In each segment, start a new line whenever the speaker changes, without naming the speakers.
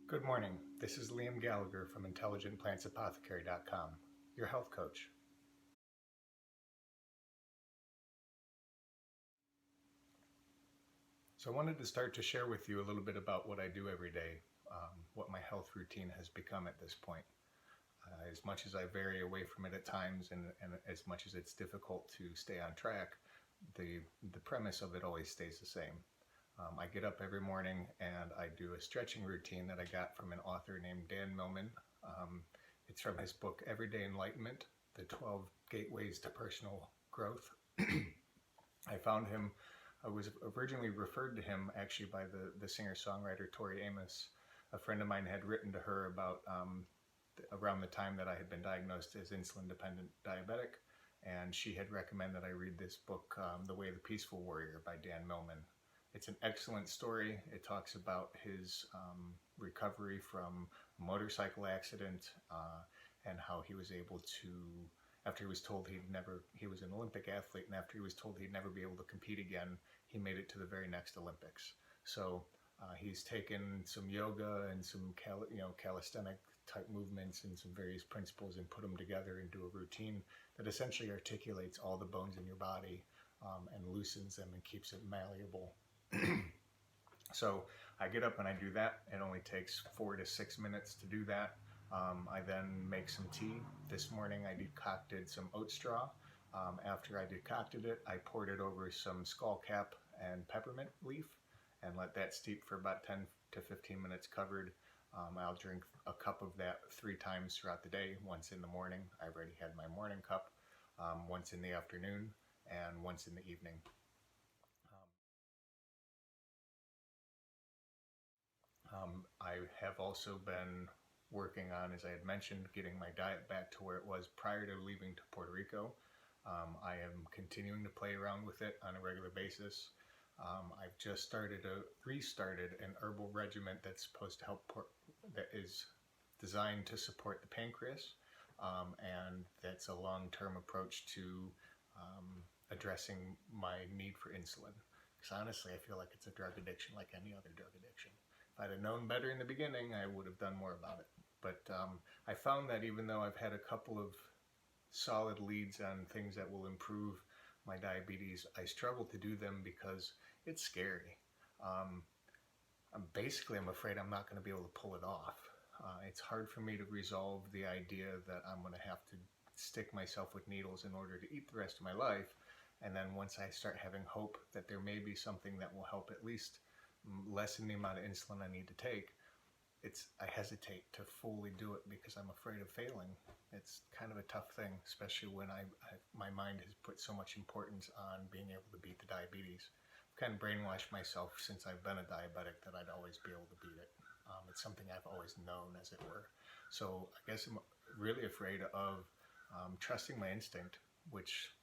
Good morning. This is Liam Gallagher from IntelligentPlantsApothecary.com, your health coach. So I wanted to start to share with you a little bit about what I do every day, what my health routine has become at this point. As much as I vary away from it at times and as much as it's difficult to stay on track, the premise of it always stays the same. I get up every morning and I do a stretching routine that I got from an author named Dan Millman. It's from his book, Everyday Enlightenment, The 12 Gateways to Personal Growth. I was originally referred to him actually by the singer-songwriter Tori Amos. A friend of mine had written to her about around the time that I had been diagnosed as insulin-dependent diabetic, and she had recommended I read this book, The Way of the Peaceful Warrior by Dan Millman. It's an excellent story. It talks about his recovery from a motorcycle accident and how he was able to, after he was told he was an Olympic athlete, and after he was told he'd never be able to compete again, he made it to the very next Olympics. So he's taken some yoga and some calisthenic type movements and some various principles and put them together into a routine that essentially articulates all the bones in your body and loosens them and keeps it malleable. So I get up and I do that. It only takes 4 to 6 minutes to do that. I then make some tea. This morning I decocted some oat straw. After I decocted it, I poured it over some skullcap and peppermint leaf and let that steep for about 10 to 15 minutes covered. I'll drink a cup of that 3 times throughout the day. Once in the morning, I've already had my morning cup, once in the afternoon, and once in the evening. I have also been working on, as I had mentioned, getting my diet back to where it was prior to leaving to Puerto Rico. I am continuing to play around with it on a regular basis. I've just restarted an herbal regimen that's supposed to that is designed to support the pancreas, and that's a long-term approach to addressing my need for insulin. Because honestly, I feel like it's a drug addiction like any other drug addiction. If I'd have known better in the beginning, I would have done more about it. But I found that even though I've had a couple of solid leads on things that will improve my diabetes, I struggle to do them because it's scary. I'm afraid I'm not going to be able to pull it off. It's hard for me to resolve the idea that I'm going to have to stick myself with needles in order to eat the rest of my life. And then once I start having hope that there may be something that will help at least lessen the amount of insulin I need to take, I hesitate to fully do it because I'm afraid of failing. It's kind of a tough thing, especially when my mind has put so much importance on being able to beat the diabetes. I've kind of brainwashed myself since I've been a diabetic that I'd always be able to beat it. It's something I've always known, as it were. So I guess I'm really afraid of trusting my instinct, which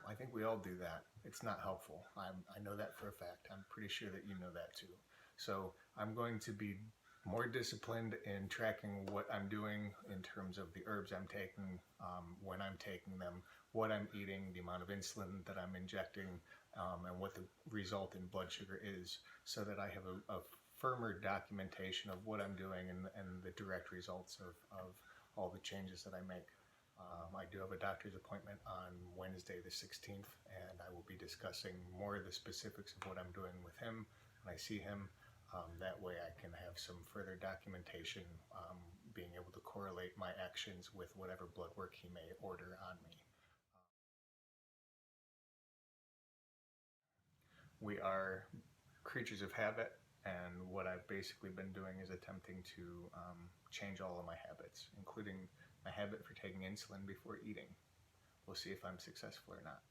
I think we all do that. It's not helpful. I know that for a fact. I'm pretty sure that you know that too. So I'm going to be more disciplined in tracking what I'm doing in terms of the herbs I'm taking, when I'm taking them, what I'm eating, the amount of insulin that I'm injecting, and what the result in blood sugar is, so that I have a firmer documentation of what I'm doing and the direct results of all the changes that I make. I do have a doctor's appointment on Wednesday the 16th, and I will be discussing more of the specifics of what I'm doing with him when I see him. That way I can have some further documentation, being able to correlate my actions with whatever blood work he may order on me. We are creatures of habit, and what I've basically been doing is attempting to change all of my habits, including my habit for taking insulin before eating. We'll see if I'm successful or not.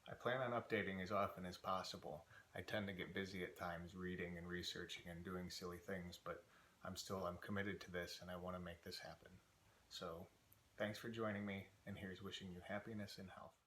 I plan on updating as often as possible. I tend to get busy at times reading and researching and doing silly things, but I'm committed to this and I want to make this happen. So thanks for joining me, and here's wishing you happiness and health.